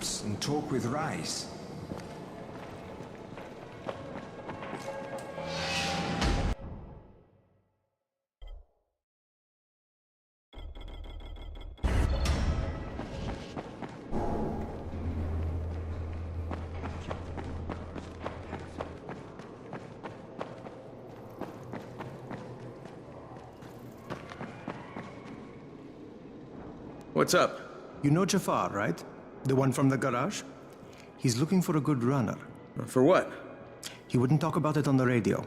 workshops and talk with Rise. What's up? You know Jafar, right? The one from the garage? He's looking for a good runner. For what? He wouldn't talk about it on the radio.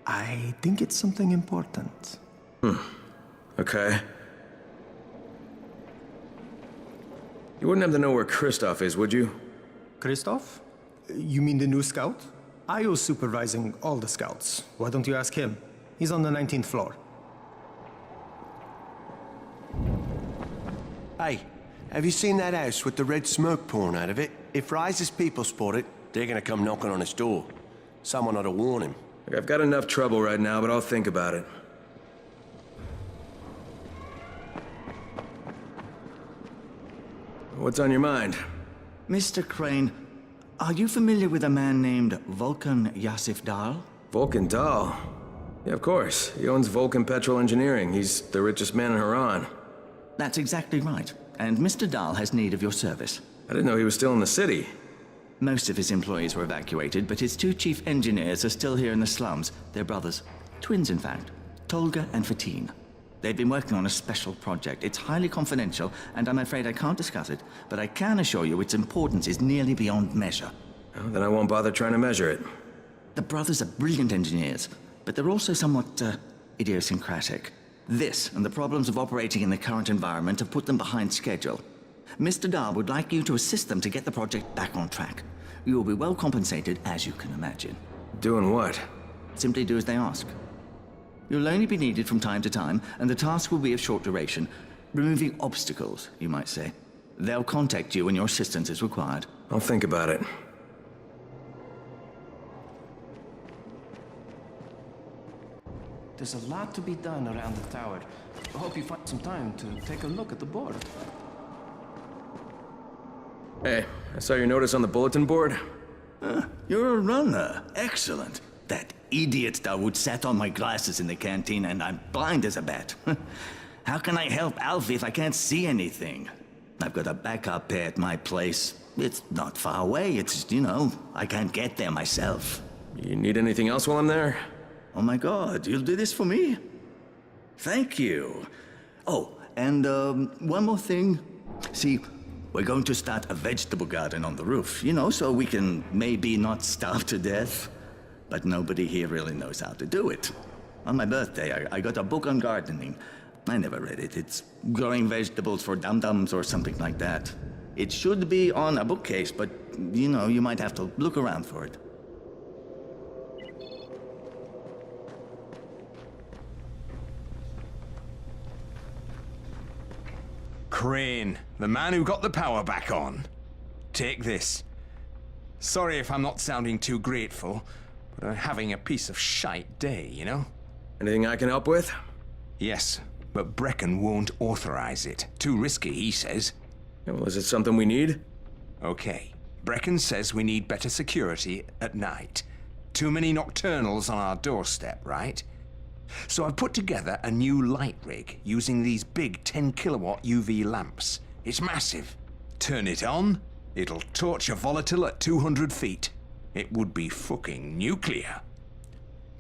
I think it's something important. Okay. You wouldn't have to know where Kristoff is, would you? Christoph? You mean the new scout? I was supervising all the scouts. Why don't you ask him? He's on the 19th floor. Hey, have you seen that house with the red smoke pouring out of it? If Rise's people spot it, they're gonna come knocking on his door. Someone ought to warn him. Look, I've got enough trouble right now, but I'll think about it. What's on your mind? Mr. Crane, are you familiar with a man named Vulcan Yasif Dahl? Vulcan Dahl? Yeah, of course. He owns Vulcan Petrol Engineering. He's the richest man in Haran. That's exactly right. And Mr. Dahl has need of your service. I didn't know he was still in the city. Most of his employees were evacuated, but his two chief engineers are still here in the slums. They're brothers. Twins, in fact. Tolga and Fatin. They've been working on a special project. It's highly confidential, and I'm afraid I can't discuss it, but I can assure you its importance is nearly beyond measure. Well, then I won't bother trying to measure it. The brothers are brilliant engineers, but they're also somewhat, idiosyncratic. This, and the problems of operating in the current environment, have put them behind schedule. Mr. Dahl would like you to assist them to get the project back on track. You will be well compensated, as you can imagine. Doing what? Simply do as they ask. You'll only be needed from time to time, and the task will be of short duration. Removing obstacles, you might say. They'll contact you when your assistance is required. I'll think about it. There's a lot to be done around the tower. I hope you find some time to take a look at the board. Hey, I saw your notice on the bulletin board. You're a runner. Excellent. That idiot Dawood sat on my glasses in the canteen, and I'm blind as a bat. How can I help Alfie if I can't see anything? I've got a backup pair at my place. It's not far away. It's, I can't get there myself. You need anything else while I'm there? Oh my God, you'll do this for me? Thank you. Oh, and one more thing. See, we're going to start a vegetable garden on the roof, so we can maybe not starve to death. But nobody here really knows how to do it. On my birthday, I got a book on gardening. I never read it. It's growing vegetables for dum-dums or something like that. It should be on a bookcase, but, you might have to look around for it. Crane, the man who got the power back on. Take this. Sorry if I'm not sounding too grateful, but I'm having a piece of shite day, Anything I can help with? Yes, but Brecken won't authorize it. Too risky, he says. Yeah, well, is it something we need? Okay. Brecken says we need better security at night. Too many nocturnals on our doorstep, right? So I've put together a new light rig using these big 10-kilowatt UV lamps. It's massive. Turn it on, it'll torch a volatile at 200 feet. It would be fucking nuclear.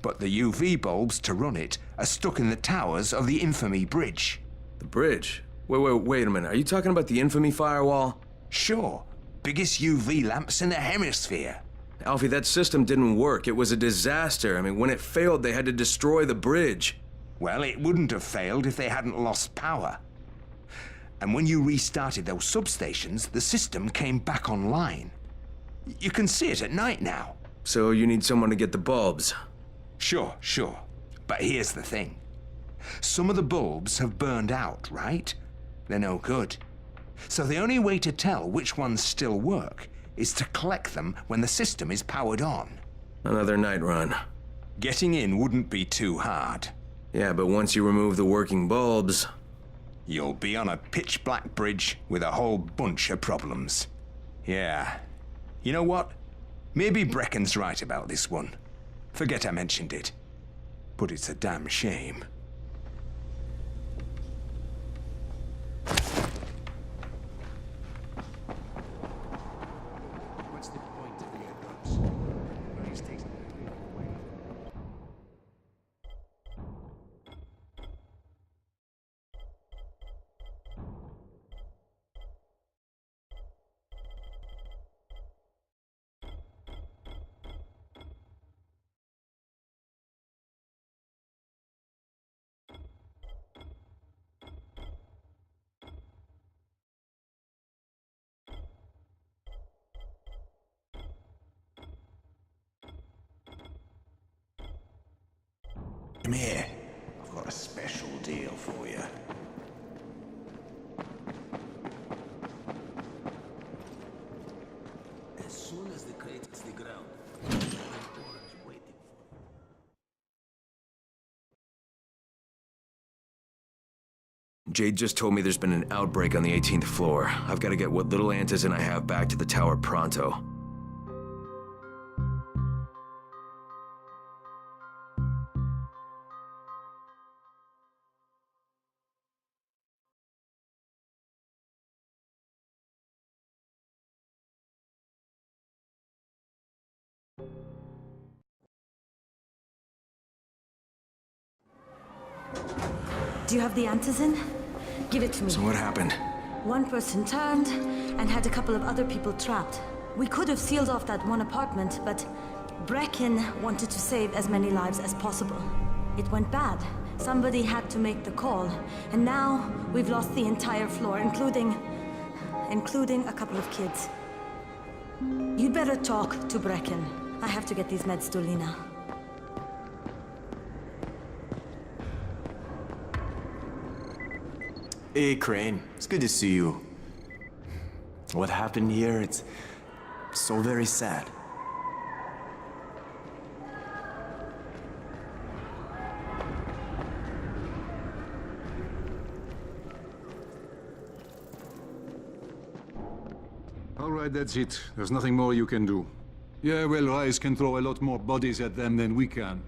But the UV bulbs to run it are stuck in the towers of the Infamy Bridge. The bridge? Wait a minute. Are you talking about the Infamy firewall? Sure. Biggest UV lamps in the hemisphere. Alfie, that system didn't work. It was a disaster. When it failed, they had to destroy the bridge. Well, it wouldn't have failed if they hadn't lost power. And when you restarted those substations, the system came back online. You can see it at night now. So you need someone to get the bulbs? Sure. But here's the thing. Some of the bulbs have burned out, right? They're no good. So the only way to tell which ones still work is to collect them when the system is powered on. Another night run. Getting in wouldn't be too hard. Yeah, but once you remove the working bulbs... You'll be on a pitch-black bridge with a whole bunch of problems. Yeah. You know what? Maybe Brecken's right about this one. Forget I mentioned it. But it's a damn shame. What's the point of the advance? Well, he's taking it away. Come here. I've got a special deal for you. As soon as the crate hits the ground, an orange waiting for you. Jade just told me there's been an outbreak on the 18th floor. I've got to get what little antizin I have back to the tower pronto. Do you have the antizin? Give it to me. So what happened? One person turned and had a couple of other people trapped. We could have sealed off that one apartment, but Brecken wanted to save as many lives as possible. It went bad. Somebody had to make the call, and now we've lost the entire floor, including a couple of kids. You'd better talk to Brecken. I have to get these meds to Lena. Hey, Crane. It's good to see you. What happened here, it's so very sad. All right, that's it. There's nothing more you can do. Yeah, well, Rise can throw a lot more bodies at them than we can.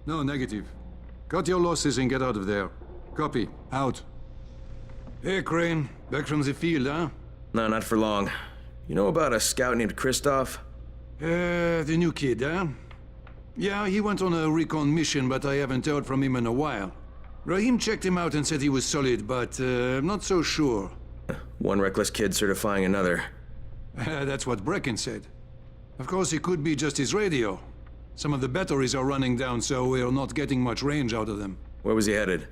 No, negative. Cut your losses and get out of there. Copy. Out. Hey, Crane. Back from the field, huh? No, not for long. You know about a scout named Kristoff? The new kid, huh? Yeah, he went on a recon mission, but I haven't heard from him in a while. Rahim checked him out and said he was solid, but I'm not so sure. One reckless kid certifying another. That's what Brecken said. Of course, it could be just his radio. Some of the batteries are running down, so we're not getting much range out of them. Where was he headed?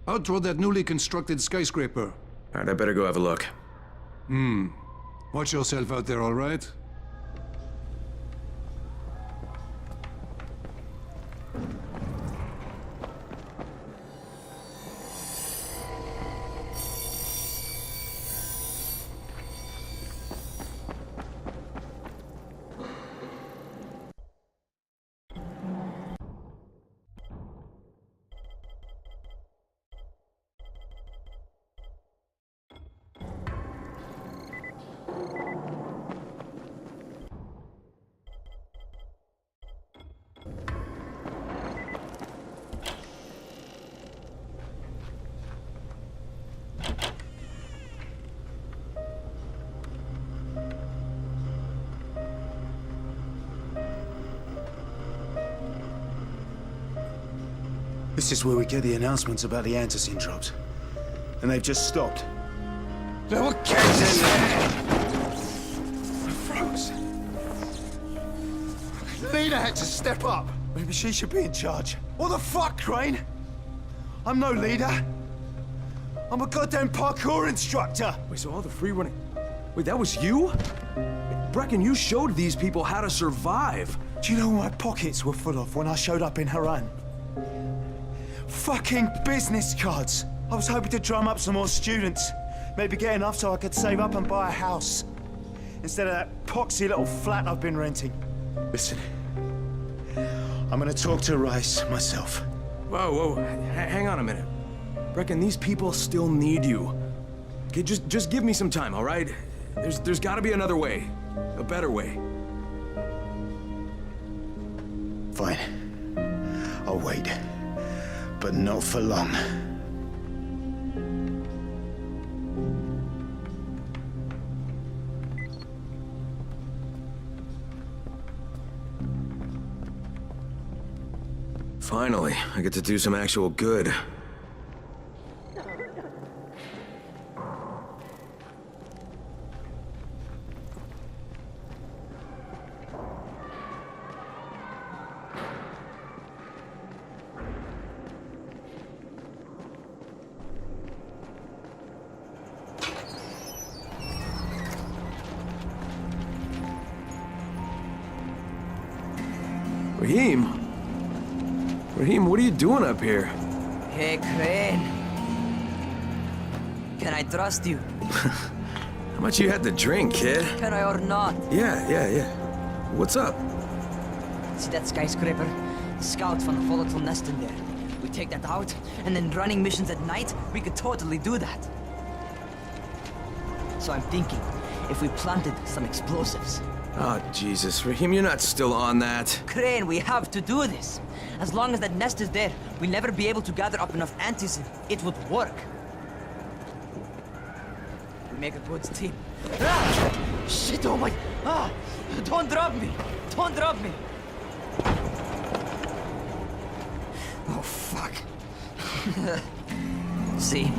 Out toward that newly constructed skyscraper. Alright, I better go have a look. Watch yourself out there, all right? This is where we get the announcements about the antizin drops. And they've just stopped. There were kids in there! I froze. Lena had to step up. Maybe she should be in charge. What the fuck, Crane? I'm no leader. I'm a goddamn parkour instructor. Wait, so all the free running... Wait, that was you? Brecken, you showed these people how to survive. Do you know what my pockets were full of when I showed up in Haran? Fucking business cards. I was hoping to drum up some more students. Maybe get enough so I could save up and buy a house. Instead of that poxy little flat I've been renting. Listen, I'm gonna talk to Rice myself. Whoa, hang on a minute. Brecken, these people still need you. Okay, just give me some time, all right? There's gotta be another way. A better way. Fine. I'll wait. But not for long. Finally, I get to do some actual good. Raheem, what are you doing up here? Hey, Crane. Can I trust you? How much you had to drink, kid? Can I or not? Yeah. What's up? See that skyscraper? Scouts found a volatile nest in there. We take that out, and then running missions at night, we could totally do that. So I'm thinking, if we planted some explosives. Oh, Jesus. Raheem, you're not still on that. Crane, we have to do this. As long as that nest is there, we'll never be able to gather up enough antis. It would work. We make a good team. Ah! Shit, oh my... Ah! Don't drop me! Don't drop me! Oh, fuck. See?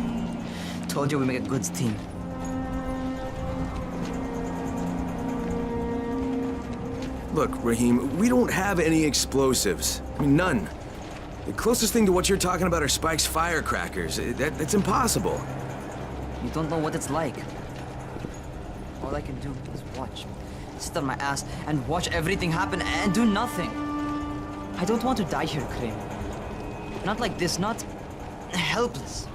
Told you we make a good team. Look, Raheem, we don't have any explosives. I mean, none. The closest thing to what you're talking about are Spike's firecrackers. That's impossible. You don't know what it's like. All I can do is watch. Sit on my ass and watch everything happen and do nothing. I don't want to die here, Crane. Not like this, not helpless.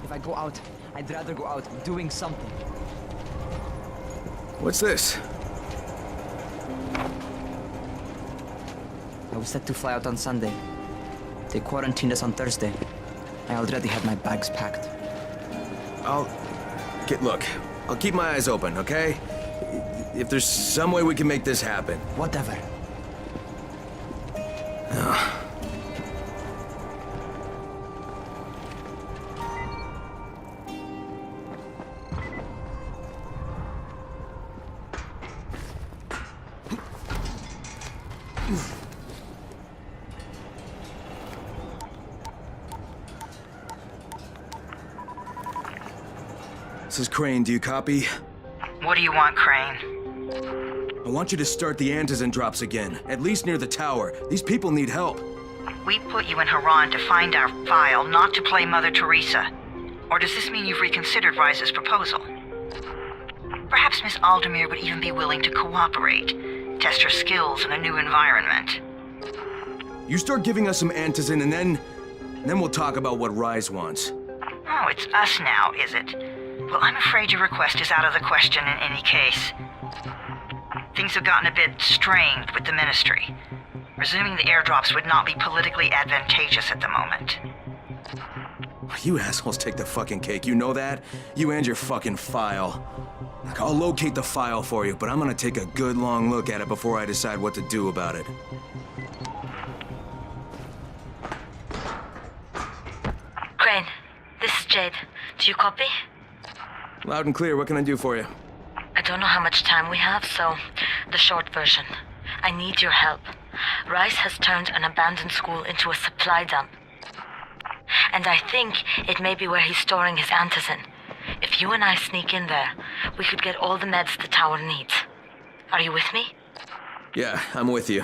If I go out, I'd rather go out doing something. What's this? I was set to fly out on Sunday. They quarantined us on Thursday. I already had my bags packed. Look, I'll keep my eyes open, okay? If there's some way we can make this happen. Whatever. This is Crane, do you copy? What do you want, Crane? I want you to start the antizen drops again, at least near the tower. These people need help. We put you in Haran to find our file, not to play Mother Teresa. Or does this mean you've reconsidered Rise's proposal? Perhaps Miss Aldemir would even be willing to cooperate, test her skills in a new environment. You start giving us some antizen and then we'll talk about what Rise wants. Oh, it's us now, is it? Well, I'm afraid your request is out of the question in any case. Things have gotten a bit strained with the Ministry. Resuming the airdrops would not be politically advantageous at the moment. You assholes take the fucking cake, you know that? You and your fucking file. Look, I'll locate the file for you, but I'm gonna take a good long look at it before I decide what to do about it. Crane, this is Jade. Do you copy? Loud and clear, what can I do for you? I don't know how much time we have, so the short version. I need your help. Rice has turned an abandoned school into a supply dump. And I think it may be where he's storing his antizin. If you and I sneak in there, we could get all the meds the tower needs. Are you with me? Yeah, I'm with you.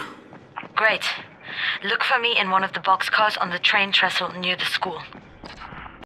Great. Look for me in one of the boxcars on the train trestle near the school.